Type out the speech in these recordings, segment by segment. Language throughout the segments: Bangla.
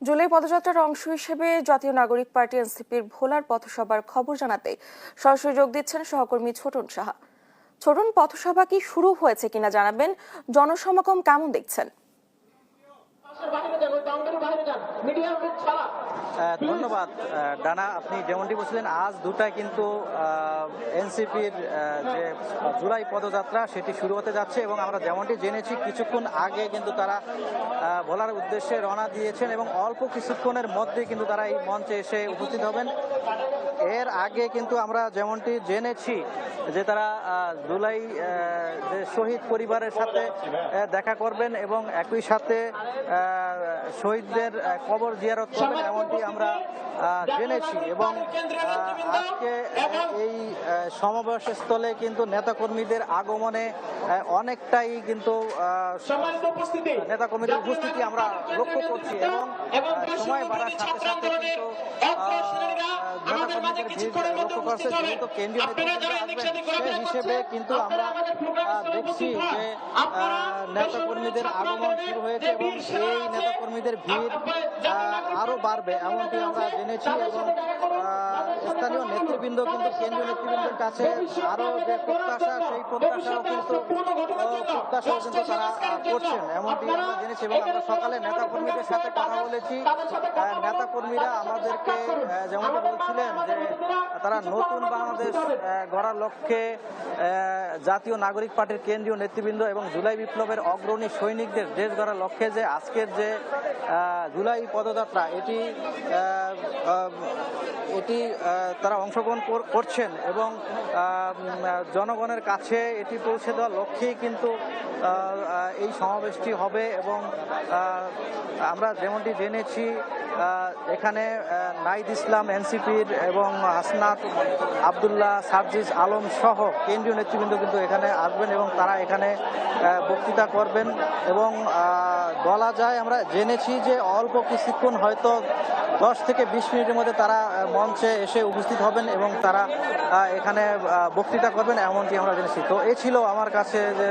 জুলাই পদযাত্রার অংশ হিসেবে জাতীয় নাগরিক পার্টি এনসিপির ভোলার পথসভার খবর জানাতে সরাসরি যোগ দিচ্ছেন সহকর্মী ছোটন সাহা। ছোটন, পথসভা কি শুরু হয়েছে কিনা জানাবেন, জনসমাগম কেমন দেখছেন? ধন্যবাদ ডানা। আপনি যেমনটি বলছিলেন, আজ দুটায় কিন্তু এনসিপির যে জুলাই পদযাত্রা সেটি শুরু হতে যাচ্ছে এবং আমরা যেমনটি জেনেছি কিছুক্ষণ আগে কিন্তু তারা ভোলার উদ্দেশ্যে রওনা দিয়েছেন এবং অল্প কিছুক্ষণের মধ্যে কিন্তু তারা এই মঞ্চে এসে উপস্থিত হবেন। এর আগে কিন্তু আমরা যেমনটি জেনেছি যে তারা জুলাই যে শহীদ পরিবারের সাথে দেখা করবেন এবং একই সাথে শহীদদের কবর জিয়ারত করবেন, এমনটি আমরা জেনেছি। এবং আজকে এই সমাবেশ স্থলে কিন্তু নেতাকর্মীদের আগমনে অনেকটাই কিন্তু নেতাকর্মীদের উপস্থিতি আমরা লক্ষ্য করছি এবং সময় বাড়ার সাথে সাথে কিন্তু নেতাকর্মীদের ভিড় লক্ষ্য করছে। যেহেতু কেন্দ্রীয় নেতৃত্ব আসবেন সে হিসেবে কিন্তু আমরা দেখছি যে নেতাকর্মীদের আগমন শুরু হয়েছে এবং এই নেতাকর্মীদের ভিড় আরো বাড়বে এমনটি আমরা জেনেছি। এবং স্থানীয় নেতৃবৃন্দ কিন্তু কেন্দ্রীয় নেতৃবৃন্দের কাছে আরো যে প্রত্যাশা সেই প্রত্যাশাও কিন্তু তারা করছেন এমনটি আমরা জেনেছি। এবং আমরা সকালে নেতাকর্মীদের সাথে কথা বলেছি। নেতাকর্মীরা আমাদেরকে যেমনটি বলছিলেন যে তারা নতুন বাংলাদেশ গড়ার লক্ষ্যে জাতীয় নাগরিক পার্টির কেন্দ্রীয় নেতৃবৃন্দ এবং জুলাই বিপ্লবের অগ্রণী সৈনিকদের দেশ গড়ার লক্ষ্যে যে আজকের যে জুলাই পদযাত্রা এটি তারা অংশগ্রহণ করছেন এবং জনগণের কাছে এটি পৌঁছে দেওয়ার লক্ষ্যেই কিন্তু এই সমাবেশটি হবে। এবং আমরা যেমনটি জেনেছি এখানে নাহিদ ইসলাম এনসিপির এবং হাসনাত আবদুল্লাহ, সার্জিস আলম সহ কেন্দ্রীয় নেতৃবৃন্দ কিন্তু এখানে আসবেন এবং তারা এখানে বক্তৃতা করবেন। এবং বলা যায় আমরা জেনেছি যে অল্প কিছুক্ষণ হয়তো 10 থেকে 20 মিনিটের মধ্যে তারা মঞ্চে এসে উপস্থিত হবেন এবং তারা এখানে বক্তৃতা করবেন এমনটি আমরা জেনেছি। তো এ ছিল আমার কাছে যে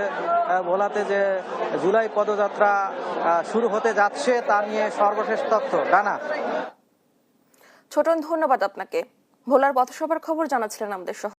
ভোলাতে যে জুলাই পদযাত্রা শুরু হতে যাচ্ছে তা নিয়ে সর্বশেষ তথ্য। ডানা। ছোটন, ধন্যবাদ আপনাকে। ভোলার পথসভার খবর জানাচ্ছিলেন আমাদের।